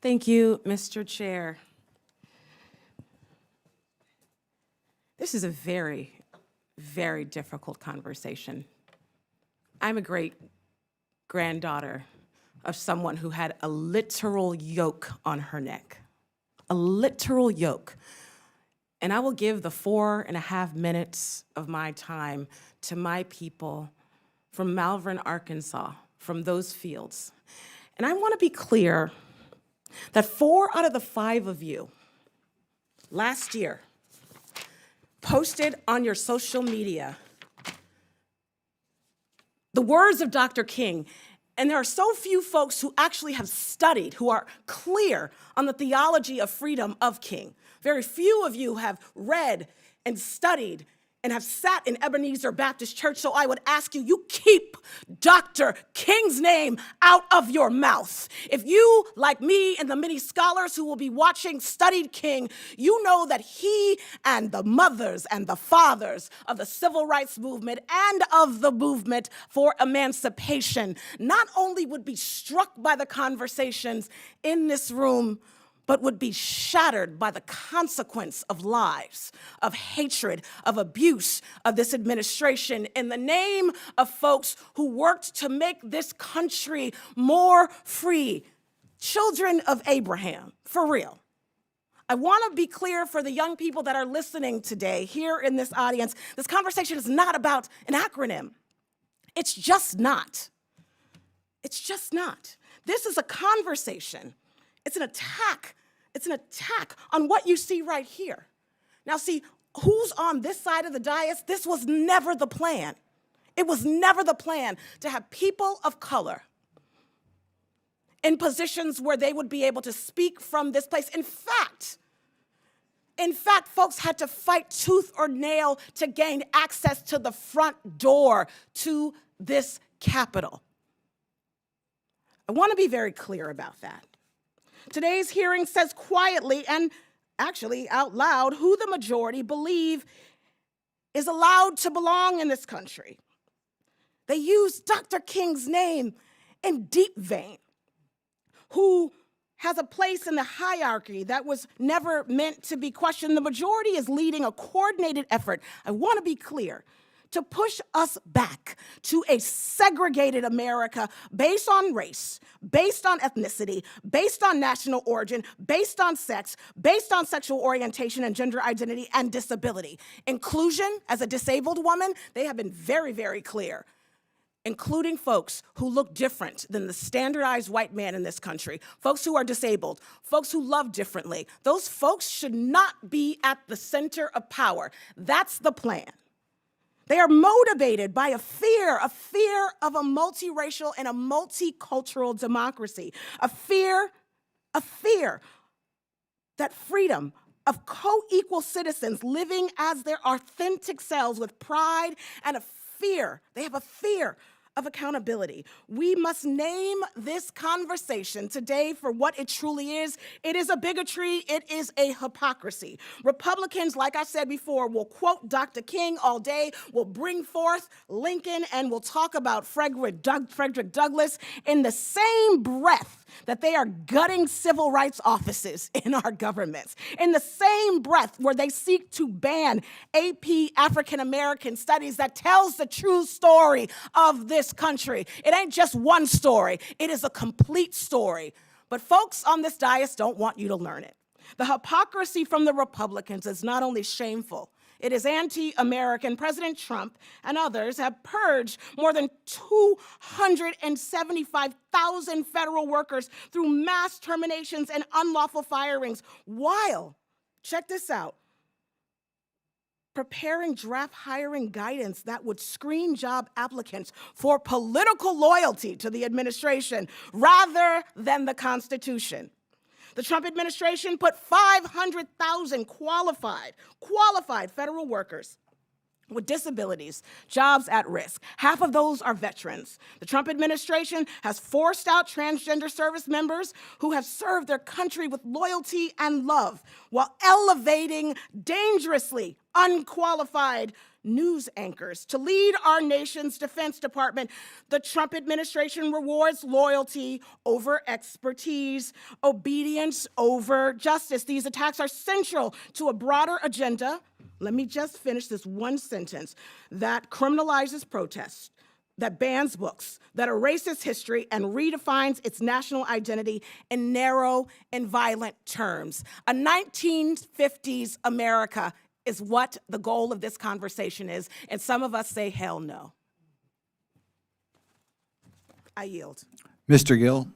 Thank you, Mr. Chair. This is a very, very difficult conversation. I'm a great granddaughter of someone who had a literal yoke on her neck, a literal yoke. And I will give the 4.5 minutes of my time to my people from Malvern, Arkansas, from those fields. And I want to be clear that 4 out of the 5 of you last year posted on your social media the words of Dr. King. And there are so few folks who actually have studied, who are clear on the theology of freedom of King. Very few of you have read and studied and have sat in Ebenezer Baptist Church, so I would ask you, you keep Dr. King's name out of your mouth. If you, like me and the many scholars who will be watching, studied King, you know that he and the mothers and the fathers of the civil rights movement and of the movement for emancipation not only would be struck by the conversations in this room, but would be shattered by the consequence of lies, of hatred, of abuse of this administration in the name of folks who worked to make this country more free. Children of Abraham, for real. I want to be clear for the young people that are listening today here in this audience, this conversation is not about an acronym. It's just not. It's just not. This is a conversation. It's an attack. It's an attack on what you see right here. Now see, who's on this side of the dais? This was never the plan. It was never the plan to have people of color in positions where they would be able to speak from this place. In fact, folks had to fight tooth or nail to gain access to the front door to this Capitol. I want to be very clear about that. Today's hearing says quietly and actually out loud who the majority believe is allowed to belong in this country. They use Dr. King's name in deep vein, who has a place in the hierarchy that was never meant to be questioned. The majority is leading a coordinated effort, I want to be clear, to push us back to a segregated America based on race, based on ethnicity, based on national origin, based on sex, based on sexual orientation and gender identity and disability. Inclusion, as a disabled woman, they have been very, very clear, including folks who look different than the standardized white man in this country, folks who are disabled, folks who love differently. Those folks should not be at the center of power. That's the plan. They are motivated by a fear of a multiracial and a multicultural democracy, a fear that freedom of co-equal citizens living as their authentic selves with pride and they have a fear of accountability. We must name this conversation today for what it truly is. It is a bigotry. It is a hypocrisy. Republicans, like I said before, will quote Dr. King all day, will bring forth Lincoln, and will talk about Frederick Douglass in the same breath that they are gutting civil rights offices in our governments, in the same breath where they seek to ban AP African American Studies that tells the true story of this country. It ain't just one story, it is a complete story. But folks on this dais don't want you to learn it. The hypocrisy from the Republicans is not only shameful, it is anti-American. President Trump and others have purged more than 275,000 federal workers through mass terminations and unlawful firings while, check this out, preparing draft hiring guidance that would screen job applicants for political loyalty to the administration rather than the Constitution. The Trump administration put 500,000 qualified federal workers with disabilities, jobs at risk. Half of those are veterans. The Trump administration has forced out transgender service members who have served their country with loyalty and love while elevating dangerously unqualified news anchors. To lead our nation's Defense Department, the Trump administration rewards loyalty over expertise, obedience over justice. These attacks are central to a broader agenda. Let me just finish this one sentence that criminalizes protest, that bans books, that erases history and redefines its national identity in narrow and violent terms. A 1950s America is what the goal of this conversation is, and some of us say, hell no. I yield. Mr. Gill.